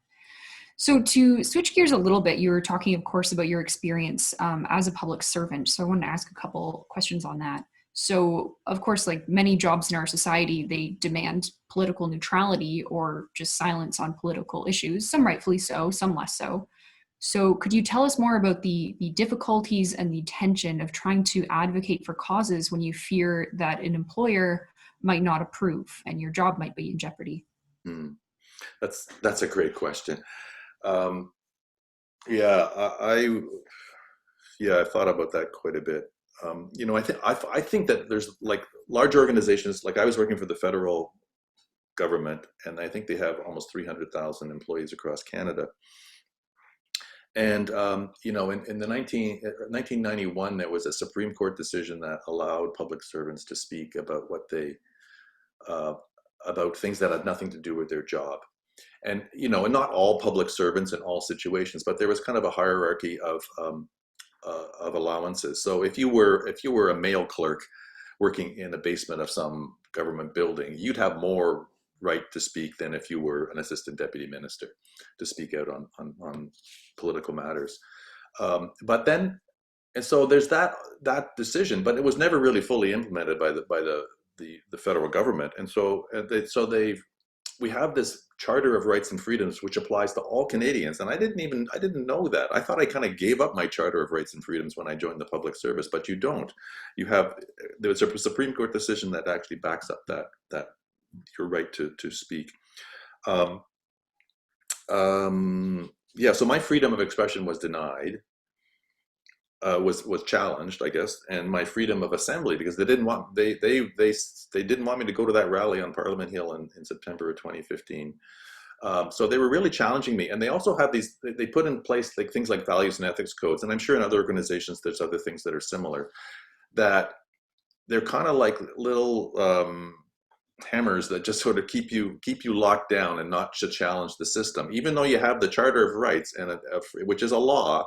Speaker 1: So to switch gears a little bit, you were talking, of course, about your experience as a public servant. So I wanted to ask a couple questions on that. So, of course, like many jobs in our society, they demand political neutrality or just silence on political issues, some rightfully so, some less so. So could you tell us more about the difficulties and the tension of trying to advocate for causes when you fear that an employer might not approve and your job might be in jeopardy?
Speaker 2: That's a great question. I've thought about that quite a bit. You know, I think that there's like large organizations, like I was working for the federal government, and I think they have almost 300,000 employees across Canada. And, you know, in the 1991, there was a Supreme Court decision that allowed public servants to speak about about things that had nothing to do with their job. and and not all public servants in all situations, but there was kind of a hierarchy of allowances. So if you were a mail clerk working in the basement of some government building, you'd have more right to speak than if you were an assistant deputy minister to speak out on political matters. But then, and so there's that decision, but it was never really fully implemented by the federal government. And so we have this Charter of Rights and Freedoms which applies to all Canadians, and I didn't know that. I thought I kind of gave up my Charter of Rights and Freedoms when I joined the public service, but you don't. There's a Supreme Court decision that actually backs up that your right to speak. Yeah, so my freedom of expression was denied. Was challenged, I guess, and my freedom of assembly, because they didn't want they didn't want me to go to that rally on Parliament Hill in September of 2015. So they were really challenging me, and they also have they put in place like things like values and ethics codes, and I'm sure in other organizations there's other things that are similar, that they're kind of like little hammers that just sort of keep you locked down and not to challenge the system, even though you have the Charter of Rights and which is a law.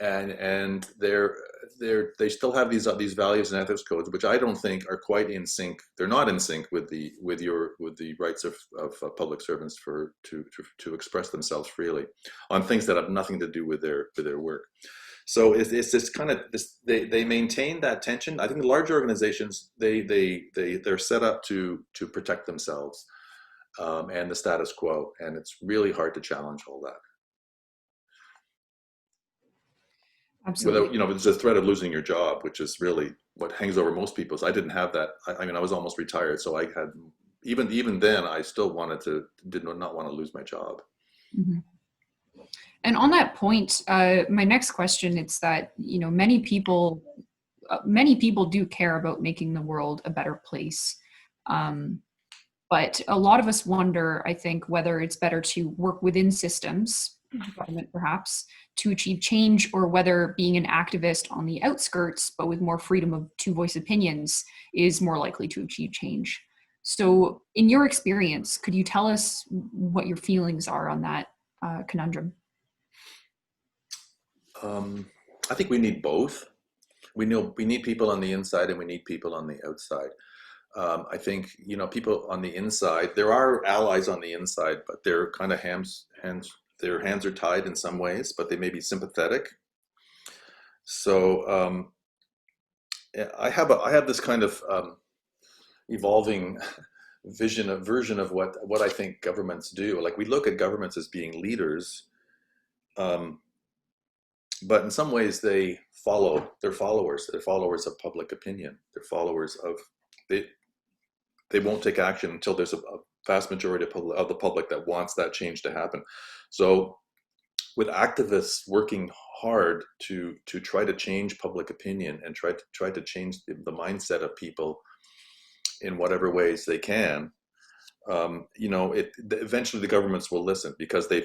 Speaker 2: And they still have these values and ethics codes, which I don't think are quite in sync. They're not in sync with the rights of public servants to express themselves freely on things that have nothing to do with their work. So it's this kind of they maintain that tension. I think the large organizations they're set up to protect themselves and the status quo, and it's really hard to challenge all that.
Speaker 1: Absolutely.
Speaker 2: Without, there's a threat of losing your job, which is really what hangs over most people's. I didn't have that. I mean, I was almost retired, so I had even then I still did not want to lose my job.
Speaker 1: Mm-hmm. And on that point, my next question is that many people do care about making the world a better place, but a lot of us wonder, I think, whether it's better to work within systems, government perhaps, to achieve change, or whether being an activist on the outskirts, but with more freedom to voice opinions, is more likely to achieve change. So in your experience, could you tell us what your feelings are on that conundrum?
Speaker 2: I think we need both. We need people on the inside and we need people on the outside. I think, people on the inside, there are allies on the inside, but they're kind of their hands are tied in some ways, but they may be sympathetic. So I have this kind of evolving version of what I think governments do. Like, we look at governments as being leaders, but in some ways they're followers. They're followers of public opinion. They're followers of they won't take action until there's a vast majority of the public that wants that change to happen. So with activists working hard to try to change public opinion and try to change the mindset of people in whatever ways they can, eventually the governments will listen because they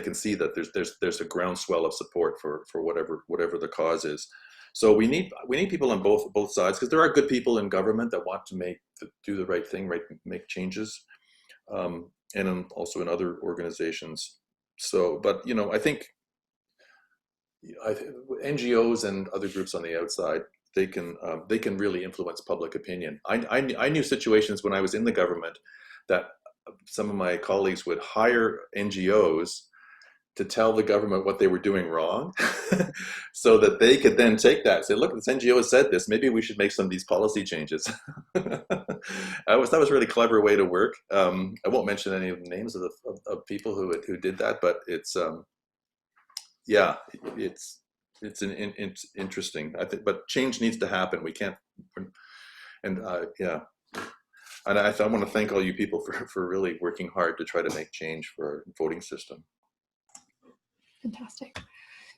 Speaker 2: can see that there's a groundswell of support for whatever the cause is. So we need people on both sides, because there are good people in government that want to do the right thing, make changes, and also in other organizations. So, but I think NGOs and other groups on the outside, they can really influence public opinion. I knew situations when I was in the government that some of my colleagues would hire NGOs to tell the government what they were doing wrong, so that they could then take that and say, look, this NGO has said this, maybe we should make some of these policy changes. That was a really clever way to work. I won't mention any of the names of people who did that, but it's interesting, I think, but change needs to happen. We can't, and yeah. And I want to thank all you people for really working hard to try to make change for our voting system.
Speaker 1: Fantastic.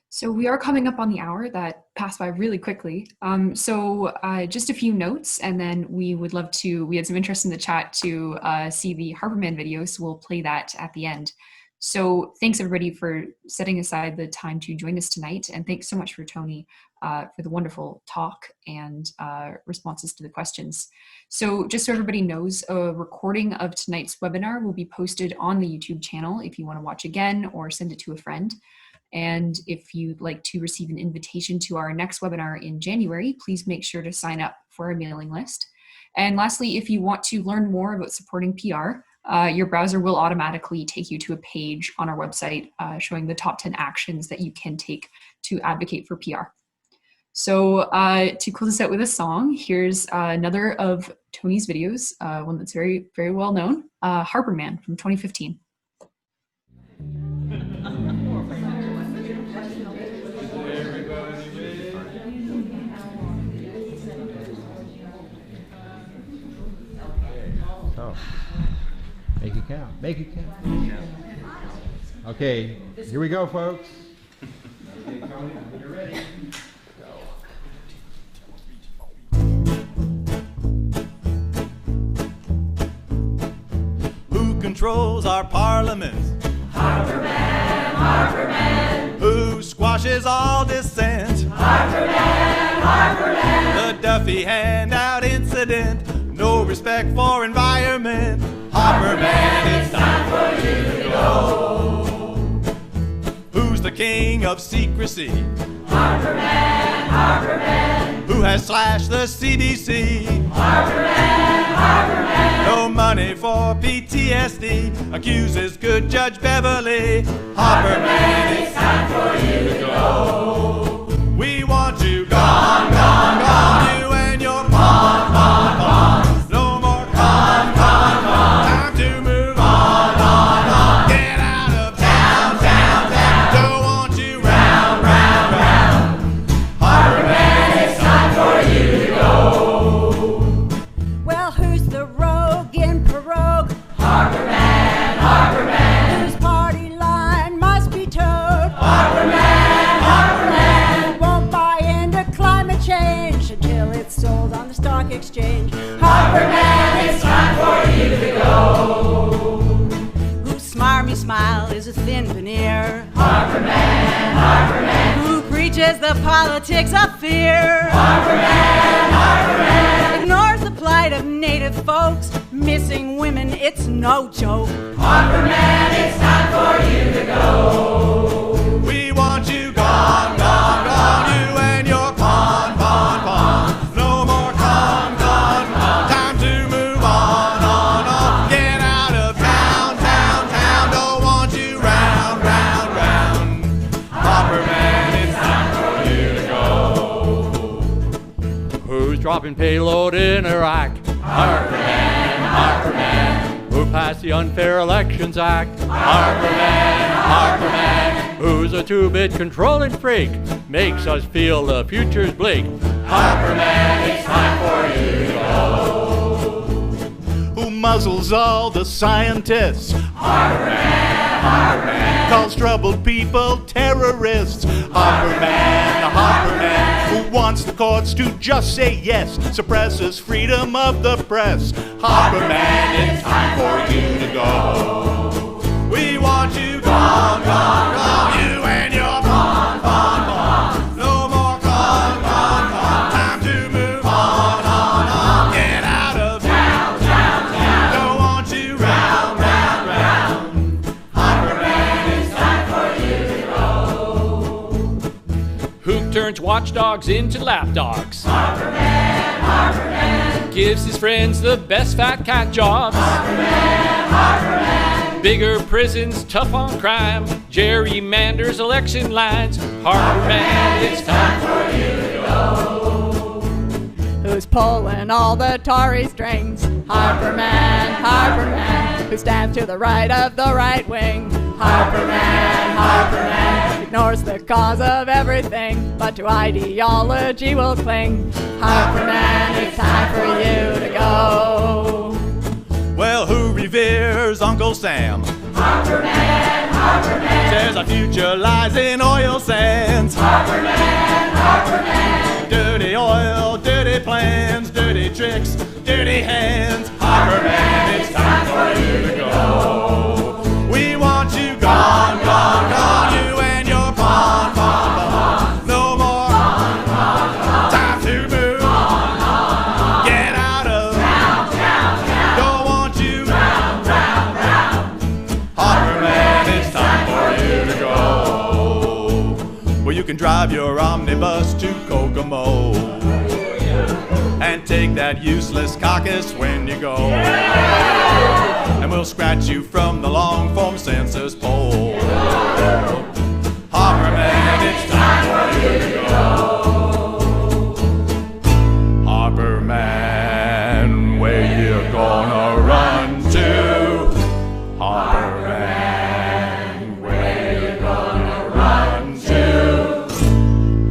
Speaker 1: So we are coming up on the hour. That passed by really quickly. So just a few notes, and then we had some interest in the chat to see the Harper Man video, so we'll play that at the end. So thanks everybody for setting aside the time to join us tonight, and thanks so much for Tony for the wonderful talk and responses to the questions. So just so everybody knows, a recording of tonight's webinar will be posted on the YouTube channel if you want to watch again or send it to a friend. And if you'd like to receive an invitation to our next webinar in January, please make sure to sign up for our mailing list. And lastly, if you want to learn more about supporting PR, your browser will automatically take you to a page on our website showing the top 10 actions that you can take to advocate for PR. So to close us out with a song, here's another of Tony's videos, one that's very, very well known, Harper Man from 2015.
Speaker 4: So, make it count, make it count. Okay, here we go, folks. Okay, Tony, when you're ready.
Speaker 3: Who controls our parliament?
Speaker 5: Harper Man, Harper Man.
Speaker 3: Who squashes all dissent?
Speaker 5: Harper Man, Harper Man.
Speaker 3: The Duffy handout incident, no respect for environment. Harper Man, it's time for you to go. Who's the king of secrecy?
Speaker 5: Harper Man, Harper Man.
Speaker 3: Who has slashed the CDC?
Speaker 5: Harper Man, Harper Man.
Speaker 3: No money for PTSD, accuses good Judge Beverly. Harper Man, it's time for you to go. We want you gone, gone, gone. You and your pawn, pawn, pawn. No more con, con, con. Time to move on. Get out of town, town, town. Don't want you round, round, round. Harper Man, it's time for you to go.
Speaker 6: Well, who's the rogue in Pirogue?
Speaker 5: Harper Man, Harper Man.
Speaker 6: Whose party line must be towed?
Speaker 5: Harper Man, Harper Man.
Speaker 6: Won't buy into climate change until it's sold on the stock exchange.
Speaker 5: Harper Man, it's time for you to go.
Speaker 6: Whose smarmy smile is a thin veneer?
Speaker 5: Harper Man, Harper Man.
Speaker 6: Who preaches the politics of fear?
Speaker 5: Harper Man, Harper Man.
Speaker 6: Ignores the plight of native folks. Missing women, it's no joke.
Speaker 5: Harper Man, it's time for you to go.
Speaker 3: We want you gone, gone, gone. You and your pawn, pawn, pawn. No more con, con, con. Time to move on. Get out of town, town, town. Don't want you round, round, round. Harper Man, it's time for you to go. Who's dropping payload in Iraq? Harper Man, Harper Man. Who passed the Unfair Elections Act? Harper Man, Harper Man. Who's a two-bit controlling freak? Makes us feel the future's bleak. Harper Man, it's time for you to go. Who muzzles all the scientists?
Speaker 5: Harper Man, Harper Man.
Speaker 3: Calls troubled people terrorists. Harper Man, Harper Man. Who wants the courts to just say yes, suppresses freedom of the press. Harper Man, it's time for you to go. We want you gone, gone, gone. You and your pawn, pawn, pawn. No more con, con, con. Time to move on. Get out of town, town, town. Don't want you round, round, round. Harper Man, it's time for you to go.
Speaker 7: Who turns watchdogs into lapdogs?
Speaker 5: Harper Man, Harper Man.
Speaker 7: Gives his friends the best fat cat jobs.
Speaker 5: Harper Man, Harper Man.
Speaker 7: Bigger prisons, tough on crime. Gerrymanders election lines. Harper Man, it's time for you to go.
Speaker 6: Who's pulling all the Tory strings? Harper Man, Harper Man. Who stands to the right of the right wing? Harper Man, Harper Man. Ignores the cause of everything, but to ideology will cling. Harper Man, it's time for you to go.
Speaker 3: Well, who reveres Uncle Sam?
Speaker 5: Harper Man, Harper Man.
Speaker 3: Says our future lies in oil sands.
Speaker 5: Harper Man, Harper Man.
Speaker 3: Dirty oil, dirty plans, dirty tricks, dirty hands. Harper Man, it's time for you to go. We want you gone, gone, gone. You and your pawn, pawn, pawn. No more can drive your omnibus to Kokomo and take that useless caucus when you go. And we'll scratch you from the long form census poll. Harper Man, it's time for you to go. Harper Man, where you gonna run to? Harper Man, where you gonna run to?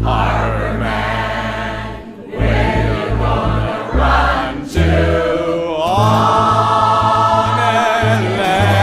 Speaker 3: Harper Man, where you gonna run to? On election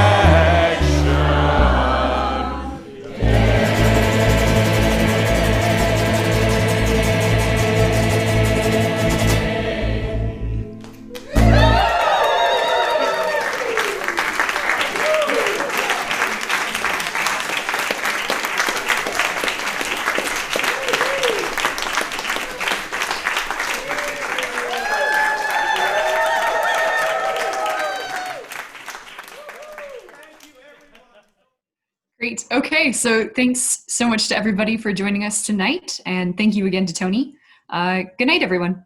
Speaker 1: Great. Okay, so thanks so much to everybody for joining us tonight, and thank you again to Tony. Good night, everyone.